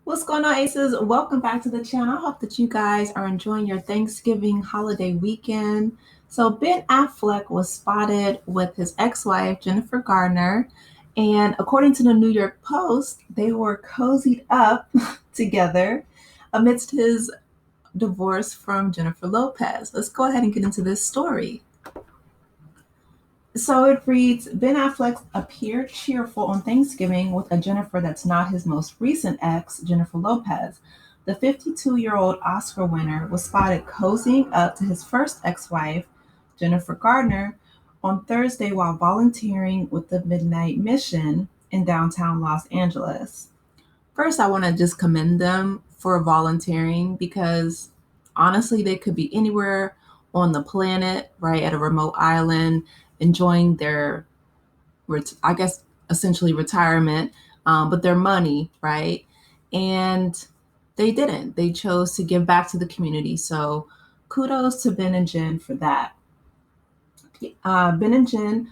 What's going on, Aces? Welcome back to the channel. I hope that you guys are enjoying your Thanksgiving holiday weekend. So, Ben Affleck was spotted with his ex-wife, Jennifer Garner, and according to the New York Post, they were cozied up together amidst his divorce from Jennifer Lopez. Let's go ahead and get into this story. So it reads, Ben Affleck appeared cheerful on Thanksgiving with a Jennifer that's not his most recent ex, Jennifer Lopez. The 52-year-old Oscar winner was spotted cozying up to his first ex-wife, Jennifer Gardner, on Thursday while volunteering with the Midnight Mission in downtown Los Angeles. First, I want to just commend them for volunteering because honestly, they could be anywhere on the planet, right, at a remote island, enjoying their, I guess, essentially retirement, but their money, right? And they didn't. They chose to give back to the community. So kudos to Ben and Jen for that. Ben and Jen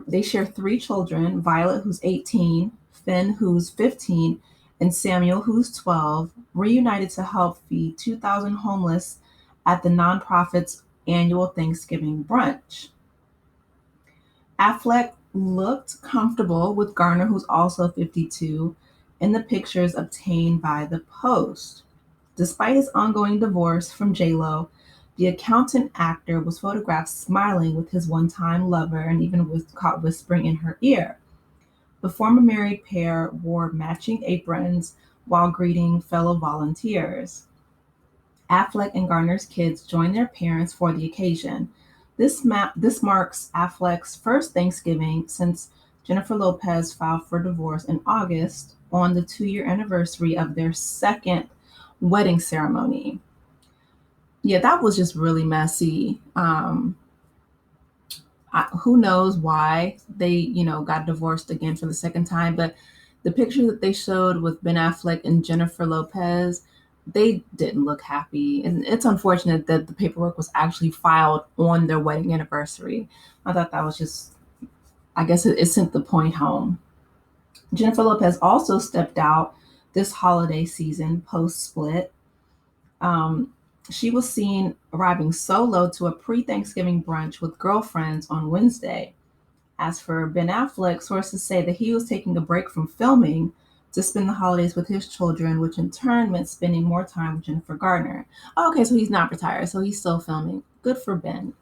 they share three children: Violet, who's 18, Finn, who's 15, and Samuel, who's 12. Reunited to help feed 2,000 homeless at the nonprofit's annual Thanksgiving brunch. Affleck looked comfortable with Garner, who's also 52, in the pictures obtained by the Post. Despite his ongoing divorce from J-Lo, the accountant actor was photographed smiling with his one-time lover and even was caught whispering in her ear. The former married pair wore matching aprons while greeting fellow volunteers. Affleck and Garner's kids joined their parents for the occasion. This marks Affleck's first Thanksgiving since Jennifer Lopez filed for divorce in August on the 2-year anniversary of their second wedding ceremony. Yeah, that was just really messy. Who knows why they, got divorced again for the second time, but the picture that they showed with Ben Affleck and Jennifer Lopez, they didn't look happy. And it's unfortunate that the paperwork was actually filed on their wedding anniversary. I thought that was just, I guess it sent the point home. Jennifer Lopez also stepped out this holiday season post split. Um, she was seen arriving solo to a pre Thanksgiving brunch with girlfriends on Wednesday. As for Ben Affleck, sources say that he was taking a break from filming to spend the holidays with his children, which in turn meant spending more time with Jennifer Gardner. Oh, okay, so he's not retired, so he's still filming. Good for Ben.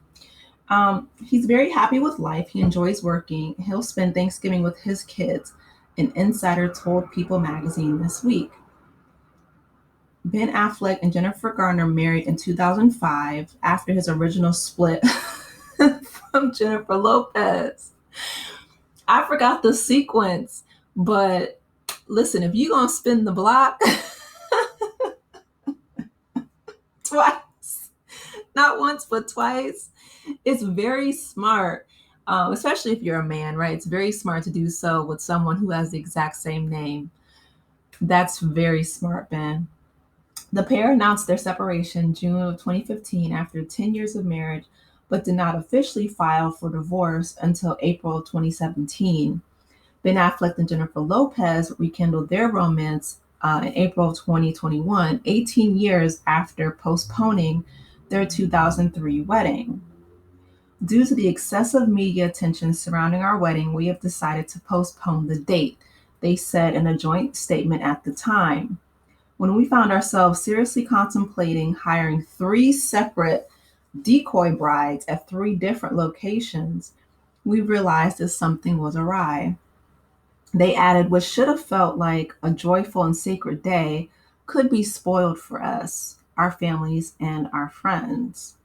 He's very happy with life. He enjoys working. He'll spend Thanksgiving with his kids, an insider told People magazine this week. Ben Affleck and Jennifer Garner married in 2005 after his original split from Jennifer Lopez. I forgot the sequence, but listen, if you're going to spin the block twice, not once, but twice, it's very smart, especially if you're a man, right? It's very smart to do so with someone who has the exact same name. That's very smart, Ben. The pair announced their separation June of 2015 after 10 years of marriage, but did not officially file for divorce until April 2017. Ben Affleck and Jennifer Lopez rekindled their romance in April of 2021, 18 years after postponing their 2003 wedding. Due to the excessive media attention surrounding our wedding, we have decided to postpone the date, they said in a joint statement at the time. When we found ourselves seriously contemplating hiring 3 separate decoy brides at 3 different locations, we realized that something was awry. They added, what should have felt like a joyful and sacred day could be spoiled for us, our families, and our friends.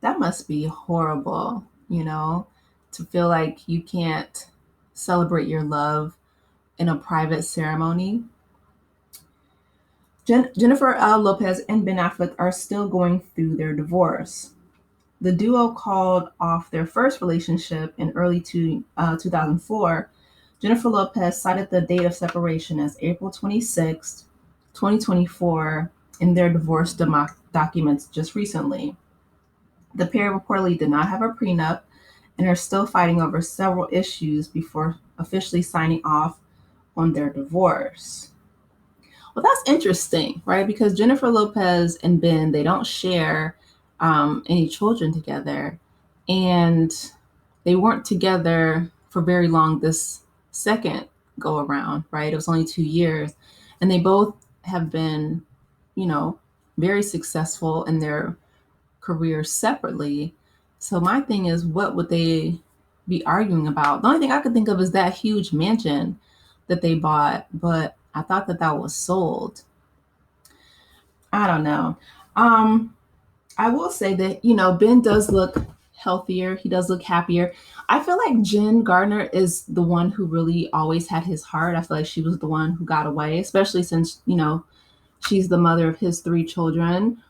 That must be horrible, to feel like you can't celebrate your love in a private ceremony. Jennifer Lopez and Ben Affleck are still going through their divorce. The duo called off their first relationship in early 2004. Jennifer Lopez cited the date of separation as April 26, 2024, in their divorce documents just recently. The pair reportedly did not have a prenup and are still fighting over several issues before officially signing off on their divorce. Well, that's interesting, right? Because Jennifer Lopez and Ben, they don't share any children together. And they weren't together for very long this second go around, right? It was only 2 years. And they both have been, you know, very successful in their careers separately. So my thing is, what would they be arguing about? The only thing I could think of is that huge mansion that they bought, but I thought that that was sold. I don't know. Um, I will say that, Ben does look healthier. He does look happier. I feel like Jen Garner is the one who really always had his heart. I feel like she was the one who got away, especially since, she's the mother of his three children.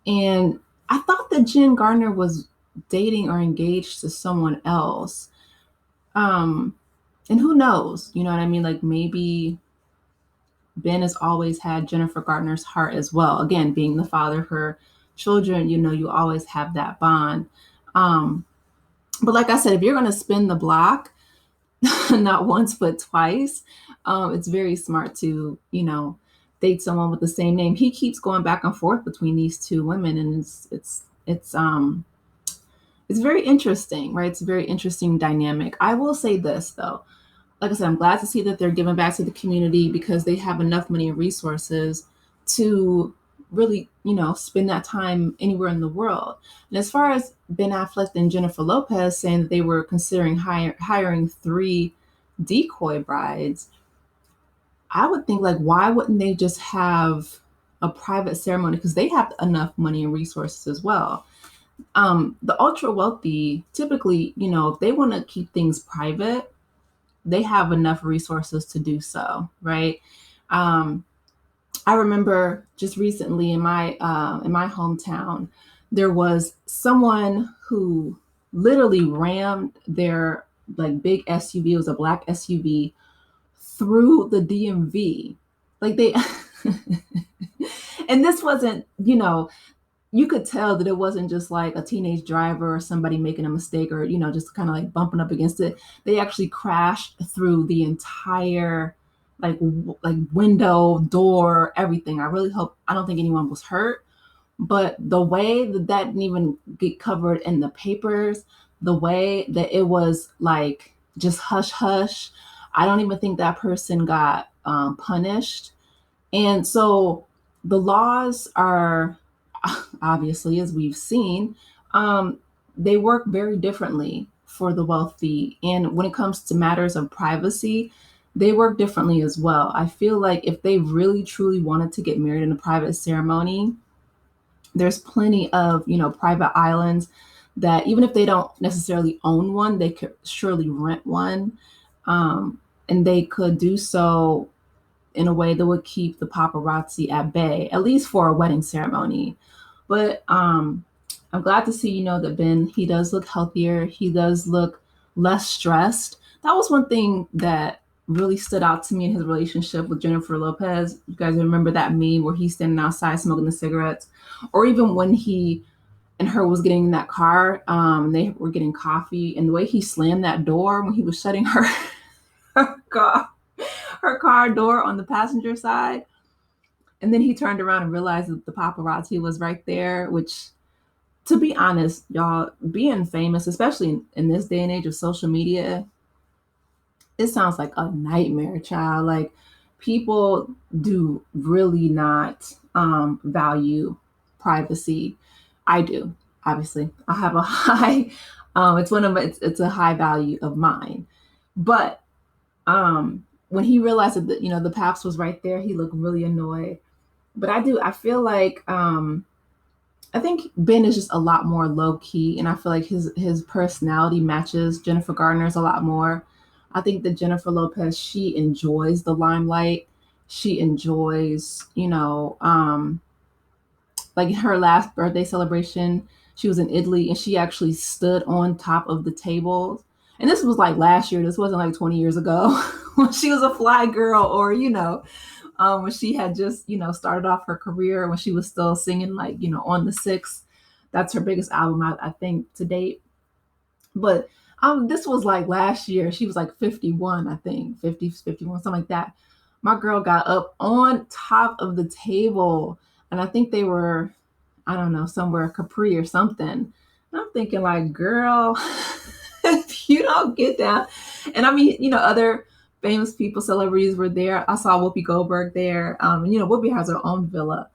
And I thought that Jen Garner was dating or engaged to someone else. Um, and who knows? You know what I mean? Like maybe Ben has always had Jennifer Garner's heart as well. Again, being the father of her children, you always have that bond. Um, but like I said, if you're going to spin the block, not once but twice, it's very smart to, date someone with the same name. He keeps going back and forth between these two women, and it's very interesting, right? It's a very interesting dynamic. I will say this though, like I said, I'm glad to see that they're giving back to the community because they have enough money and resources to really, spend that time anywhere in the world. And as far as Ben Affleck and Jennifer Lopez saying that they were considering hiring three decoy brides, I would think like, why wouldn't they just have a private ceremony? Because they have enough money and resources as well. The ultra wealthy typically, if they want to keep things private, they have enough resources to do so, right? Um, I remember just recently in my hometown, there was someone who literally rammed their like big SUV. It was a black SUV through the DMV, like they. And this wasn't, you could tell that it wasn't just like a teenage driver or somebody making a mistake or, just kind of like bumping up against it. They actually crashed through the entire like window, door, everything. I don't think anyone was hurt, but the way that didn't even get covered in the papers, the way that it was like just hush hush, I don't even think that person got punished. And so the laws are obviously, as we've seen, um, they work very differently for the wealthy. And when it comes to matters of privacy, they work differently as well. I feel like if they really truly wanted to get married in a private ceremony, there's plenty of, private islands that even if they don't necessarily own one, they could surely rent one. And they could do so in a way that would keep the paparazzi at bay, at least for a wedding ceremony. But I'm glad to see, that Ben, he does look healthier. He does look less stressed. That was one thing that really stood out to me in his relationship with Jennifer Lopez. You guys remember that meme where he's standing outside smoking the cigarettes? Or even when he and her was getting in that car, they were getting coffee, and the way he slammed that door when he was shutting her car, her car door on the passenger side. And then he turned around and realized that the paparazzi was right there, which, to be honest, y'all, being famous, especially in this day and age of social media, it sounds like a nightmare, child. Like, people do really not value privacy. I do, obviously. I have a high, it's a high value of mine. But when he realized that the Paps was right there, he looked really annoyed. But I feel like I think Ben is just a lot more low key, and I feel like his personality matches Jennifer Garner's a lot more. I think that Jennifer Lopez, she enjoys the limelight. She enjoys, like her last birthday celebration, she was in Italy and she actually stood on top of the table. And this was like last year. This wasn't like 20 years ago when she was a fly girl, or, when she had just, started off her career, when she was still singing like, on the Six. That's her biggest album, I think, to date. But this was like last year. She was like 51, I think, 50, 51, something like that. My girl got up on top of the table, and I think they were, I don't know, somewhere Capri or something. And I'm thinking, like, girl, if you don't get down, and I mean, other famous people, celebrities were there. I saw Whoopi Goldberg there. And Whoopi has her own villa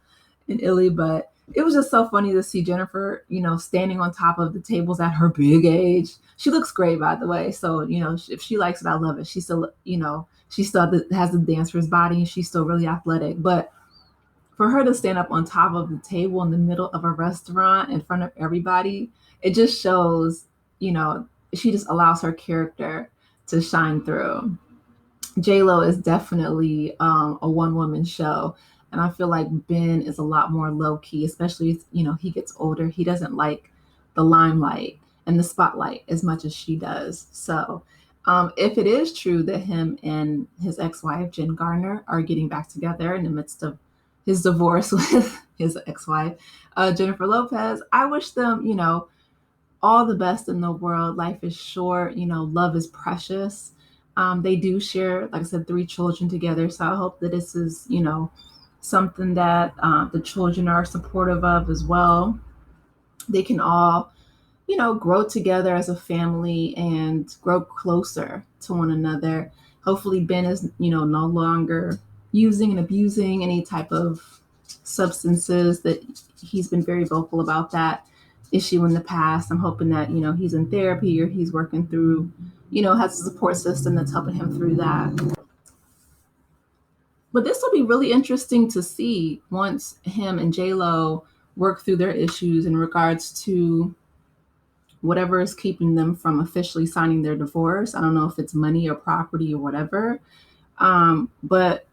in Italy, but it was just so funny to see Jennifer, standing on top of the tables at her big age. She looks great, by the way. So, if she likes it, I love it. She still, she still has the dancer's body and she's still really athletic. But for her to stand up on top of the table in the middle of a restaurant in front of everybody, it just shows, she just allows her character to shine through. J Lo is definitely a one woman show, and I feel like Ben is a lot more low key, especially as he gets older. He doesn't like the limelight and the spotlight as much as she does. So, if it is true that him and his ex wife Jen Garner are getting back together in the midst of his divorce with his ex wife Jennifer Lopez, I wish them all the best in the world. Life is short, love is precious. They do share, like I said, 3 children together. So I hope that this is, something that the children are supportive of as well. They can all, grow together as a family and grow closer to one another. Hopefully, Ben is, no longer using and abusing any type of substances, that he's been very vocal about that issue in the past. I'm hoping that, he's in therapy or he's working through, has a support system that's helping him through that. But this will be really interesting to see once him and J Lo work through their issues in regards to whatever is keeping them from officially signing their divorce. I don't know if it's money or property or whatever. But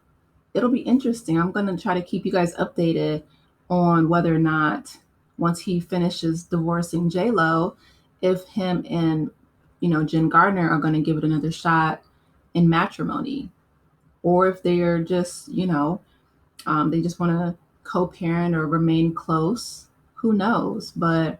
it'll be interesting. I'm going to try to keep you guys updated on whether or not, once he finishes divorcing J Lo, if him and Jen Gardner are going to give it another shot in matrimony, or if they are just they just want to co-parent or remain close. Who knows? But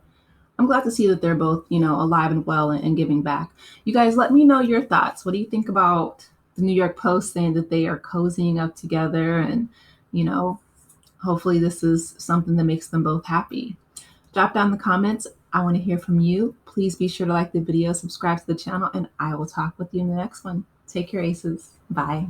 I'm glad to see that they're both, alive and well and giving back. You guys, let me know your thoughts. What do you think about the New York Post saying that they are cozying up together? And, you know, hopefully this is something that makes them both happy. Drop down the comments. I want to hear from you. Please be sure to like the video, subscribe to the channel, and I will talk with you in the next one. Take care, aces. Bye.